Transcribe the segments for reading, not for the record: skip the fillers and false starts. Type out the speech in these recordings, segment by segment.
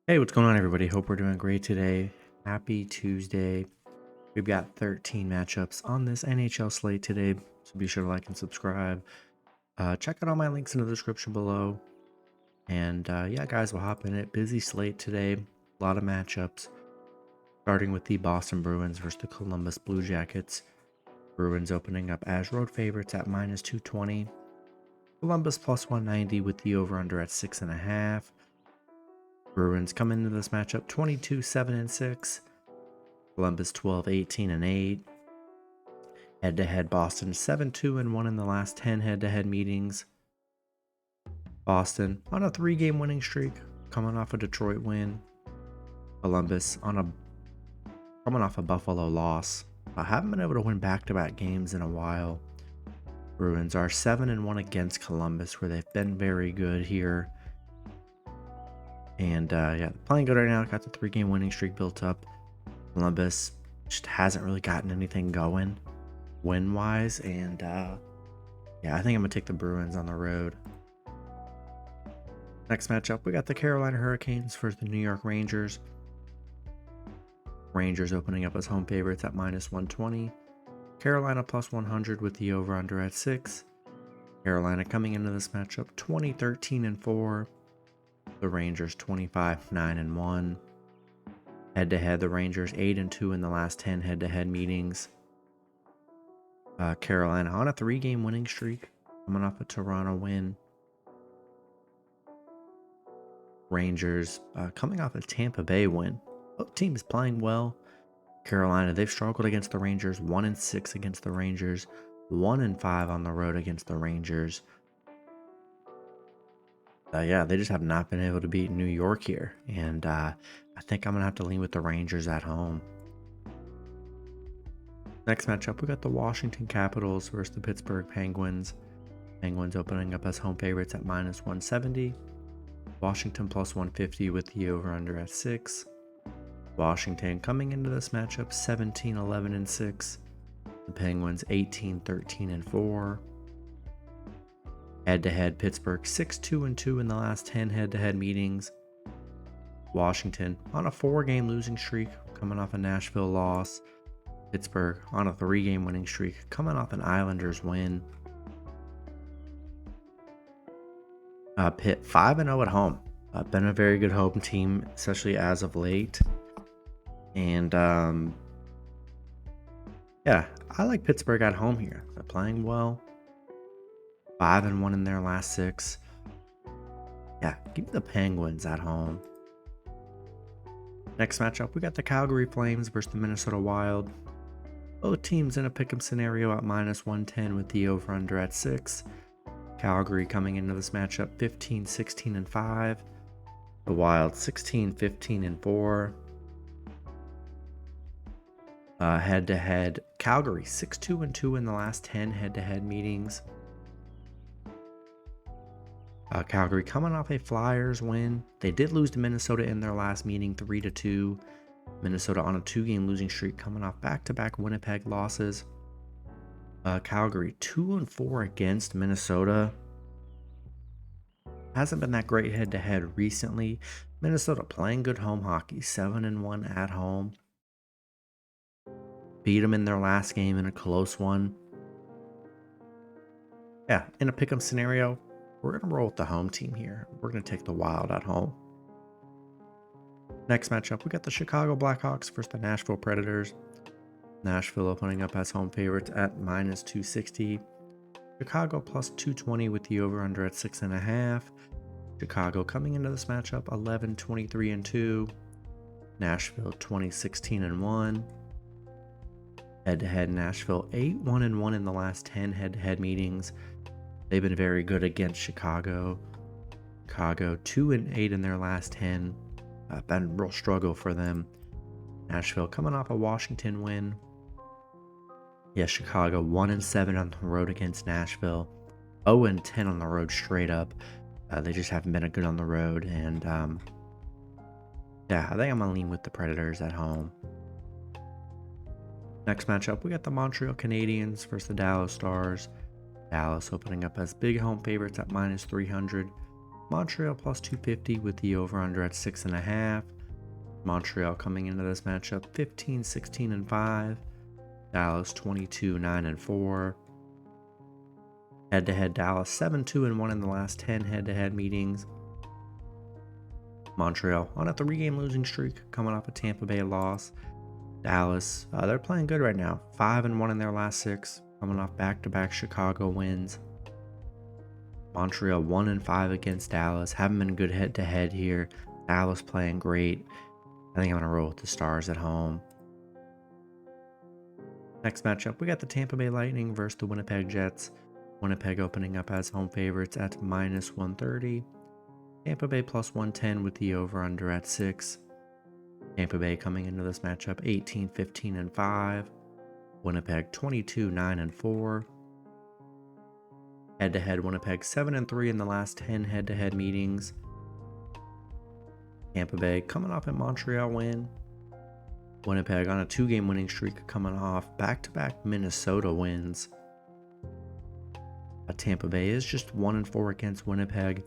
Hey, what's going on, everybody? Hope we're doing great today. Happy Tuesday. We've got 13 matchups on this NHL slate today, so be sure to like and subscribe. Check out all my links in the description below. And yeah, guys, we'll hop in it. Busy slate today. A lot of matchups, starting with the Boston Bruins versus the Columbus Blue Jackets. Bruins opening up as road favorites at -220. Columbus +190 with the over-under at 6.5. Bruins come into this matchup 22-7-6. Columbus 12-18-8. Head-to-head Boston 7-2-1 in the last 10 head-to-head meetings. Boston on a 3-game winning streak, coming off a Detroit win. Columbus coming off a Buffalo loss. Haven't been able to win back-to-back games in a while. Bruins are 7-1 against Columbus, where they've been very good here. And yeah, playing good right now. Got the 3-game winning streak built up. Columbus just hasn't really gotten anything going win-wise. And yeah, I think I'm going to take the Bruins on the road. Next matchup, we got the Carolina Hurricanes versus the New York Rangers. Rangers opening up as home favorites at -120. Carolina +100 with the over-under at 6. Carolina coming into this matchup 20-13-4. The Rangers 25-9-1. Head-to-head, the Rangers 8-2 in the last 10 head-to-head meetings. Carolina on a 3-game winning streak, coming off a Toronto win. Rangers coming off a Tampa Bay win. Both teams playing well. Carolina, they've struggled against the Rangers, 1-6 against the Rangers, 1-5 on the road against the Rangers. Yeah, they just have not been able to beat New York here. And I think I'm going to have to lean with the Rangers at home. Next matchup, we got the Washington Capitals versus the Pittsburgh Penguins. Penguins opening up as home favorites at -170. Washington +150 with the over-under at 6. Washington coming into this matchup 17-11-6. The Penguins 18-13-4. Head-to-head, Pittsburgh 6-2-2 in the last 10 head-to-head meetings. Washington on a 4-game losing streak, coming off a Nashville loss. Pittsburgh on a 3-game winning streak, coming off an Islanders win. Pitt 5-0 at home. Been a very good home team, especially as of late. And yeah, I like Pittsburgh at home here. They're playing well. 5-1 in their last 6. Yeah, give me the Penguins at home. Next matchup, we got the Calgary Flames versus the Minnesota Wild. Both teams in a pick'em scenario at -110 with the over-under at 6. Calgary coming into this matchup 15-16-5. The Wild 16-15-4. Head-to-head, Calgary 6-2-2 in the last 10 head-to-head meetings. Calgary coming off a Flyers win. They did lose to Minnesota in their last meeting 3-2. Minnesota on a 2-game losing streak, coming off back-to-back Winnipeg losses. Calgary 2-4 against Minnesota. Hasn't been that great head-to-head recently. Minnesota playing good home hockey, 7-1 at home. Beat them in their last game in a close one. Yeah, in a pick'em scenario, we're going to roll with the home team here. We're going to take the Wild at home. Next matchup, we got the Chicago Blackhawks versus the Nashville Predators. Nashville opening up as home favorites at -260. Chicago +220 with the over-under at 6.5. Chicago coming into this matchup 11-23-2. Nashville 20-16-1. Head-to-head, Nashville 8-1-1 in the last 10 head-to-head meetings. They've been very good against Chicago. Chicago 2-8 in their last 10. Been a real struggle for them. Nashville coming off a Washington win. Yeah, Chicago 1-7 on the road against Nashville. 0-10 on the road straight up. They just haven't been good on the road. And yeah, I think I'm going to lean with the Predators at home. Next matchup, we got the Montreal Canadiens versus the Dallas Stars. Dallas opening up as big home favorites at -300. Montreal plus 250 with the over-under at 6.5. Montreal coming into this matchup 15-16-5. Dallas 22-9-4. Head-to-head Dallas 7-2-1 in the last 10 head-to-head meetings. Montreal on a 3-game losing streak coming off a Tampa Bay loss. Dallas, they're playing good right now. 5-1 in their last 6, coming off back-to-back Chicago wins. Montreal 1-5 against Dallas. Haven't been good head-to-head here. Dallas playing great. I think I'm going to roll with the Stars at home. Next matchup, we got the Tampa Bay Lightning versus the Winnipeg Jets. Winnipeg opening up as home favorites at -130. Tampa Bay plus 110 with the over-under at 6. Tampa Bay coming into this matchup 18-15-5. Winnipeg 22-9-4. Head-to-head Winnipeg 7-3 in the last 10 head-to-head meetings. Tampa Bay coming off a Montreal win. Winnipeg on a 2-game winning streak coming off back-to-back Minnesota wins. Tampa Bay is just 1-4 against Winnipeg.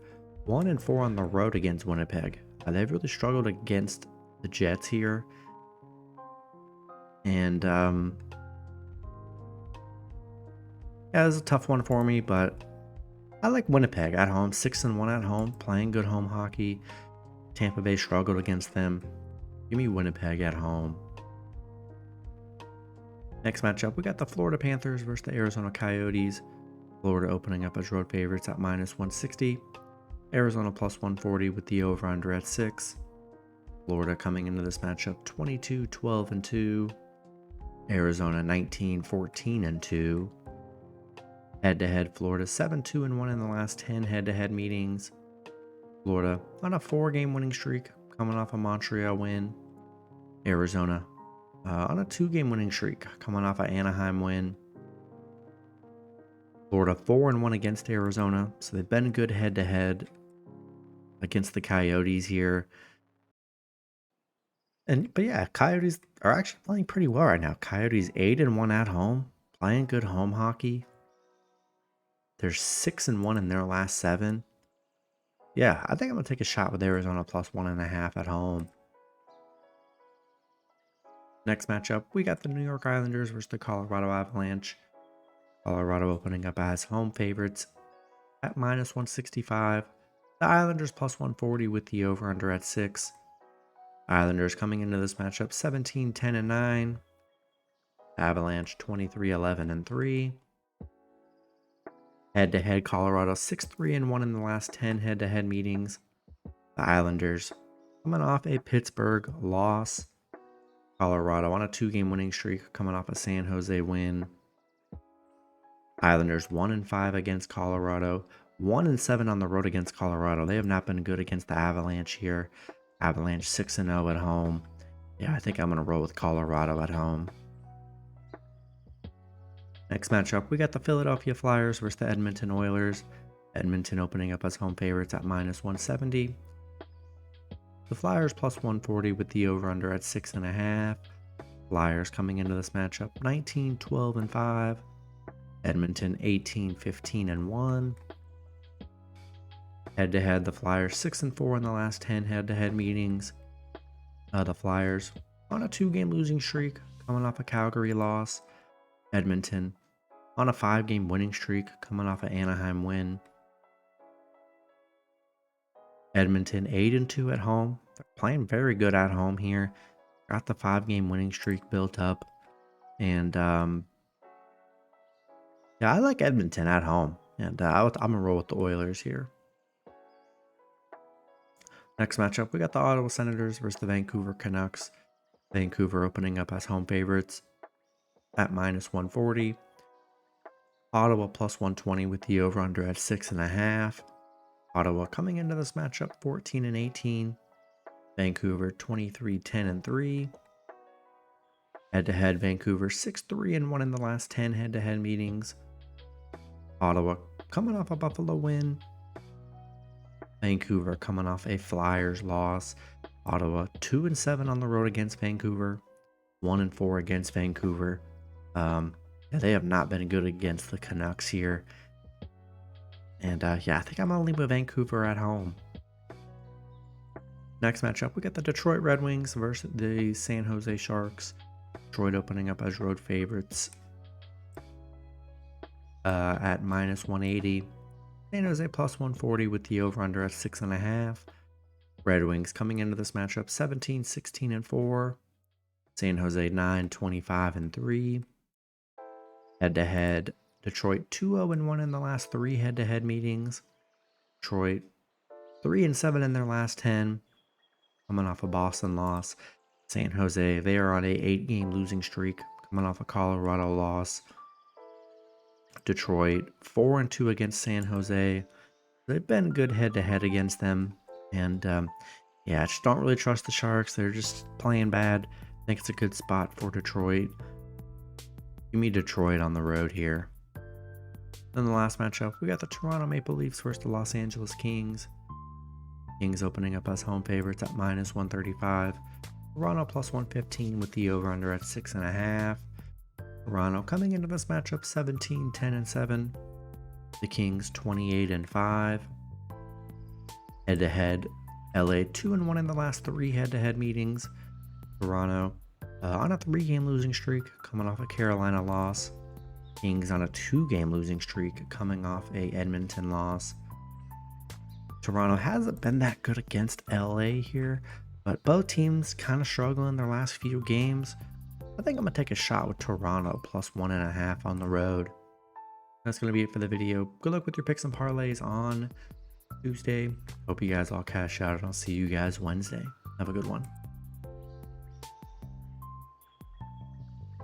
1-4 on the road against Winnipeg. They've really struggled against the Jets here. And yeah, it's a tough one for me, but I like Winnipeg at home. 6-1 at home, playing good home hockey. Tampa Bay struggled against them. Give me Winnipeg at home. Next matchup, we got the Florida Panthers versus the Arizona Coyotes. Florida opening up as road favorites at -160. Arizona plus 140 with the over-under at 6. Florida coming into this matchup 22-12-2. Arizona 19-14-2. Head-to-head Florida 7-2-1 in the last 10 head-to-head meetings. Florida on a 4-game winning streak coming off a Montreal win. Arizona on a 2-game winning streak coming off an Anaheim win. Florida 4-1 against Arizona, so they've been good head-to-head against the Coyotes here. But yeah, Coyotes are actually playing pretty well right now. Coyotes 8-1 at home, playing good home hockey. They're 6-1 in their last 7. Yeah, I think I'm gonna take a shot with Arizona plus 1.5 at home. Next matchup, we got the New York Islanders versus the Colorado Avalanche. Colorado opening up as home favorites at -165. The Islanders plus 140 with the over-under at 6. Islanders coming into this matchup 17-10-9. Avalanche 23-11-3. Head-to-head Colorado 6-3-1 in the last 10 head-to-head meetings. The Islanders coming off a Pittsburgh loss. Colorado on a 2-game winning streak coming off a San Jose win. Islanders 1-5 against Colorado. 1-7 on the road against Colorado. They have not been good against the Avalanche here. Avalanche 6-0 at home. Yeah, I think I'm going to roll with Colorado at home. Next matchup, we got the Philadelphia Flyers versus the Edmonton Oilers. Edmonton opening up as home favorites at -170. The Flyers plus 140 with the over-under at 6.5. Flyers coming into this matchup 19-12-5. Edmonton 18-15-1. Head-to-head, the Flyers 6-4 in the last 10 head-to-head meetings. The Flyers on a 2-game losing streak, coming off a Calgary loss. Edmonton on a 5-game winning streak, coming off an Anaheim win. Edmonton 8-2 at home. They're playing very good at home here. Got the 5-game winning streak built up. And yeah, I like Edmonton at home. And I'm going to roll with the Oilers here. Next matchup, we got the Ottawa Senators versus the Vancouver Canucks. Vancouver opening up as home favorites at -140. Ottawa plus 120 with the over-under at 6.5. Ottawa coming into this matchup 14-18. Vancouver 23-10-3. Head-to-head, Vancouver 6-3-1 in the last 10 head-to-head meetings. Ottawa coming off a Buffalo win. Vancouver coming off a Flyers loss. Ottawa 2-7 on the road against Vancouver. 1-4 against Vancouver. Yeah, they have not been good against the Canucks here. And yeah, I think I'm going to leave with Vancouver at home. Next matchup, we got the Detroit Red Wings versus the San Jose Sharks. Detroit opening up as road favorites at -180. San Jose plus 140 with the over-under at 6.5. Red Wings coming into this matchup 17, 16, and 4. San Jose 9, 25, and 3. Head-to-head, Detroit 2-0-1 in the last 3 head-to-head meetings. Detroit 3-7 in their last 10. Coming off a Boston loss. San Jose, they are on a 8-game losing streak, coming off a Colorado loss. Detroit 4-2 against San Jose. They've been good head-to-head against them. And yeah, I just don't really trust the Sharks. They're just playing bad. I think it's a good spot for Detroit. Give me Detroit on the road here. Then the last matchup, we got the Toronto Maple Leafs versus the Los Angeles Kings. Kings opening up as home favorites at -135. Toronto plus 115 with the over-under at 6.5. Toronto coming into this matchup 17, 10, and 7. The Kings 28 and 5. Head-to-head, LA 2-1 in the last 3 head-to-head meetings. Toronto on a 3-game losing streak, coming off a Carolina loss. Kings on a 2-game losing streak, coming off a Edmonton loss. Toronto hasn't been that good against LA here, but both teams kind of struggling their last few games. I think I'm going to take a shot with Toronto plus 1.5 on the road. That's going to be it for the video. Good luck with your picks and parlays on Tuesday. Hope you guys all cash out, and I'll see you guys Wednesday. Have a good one.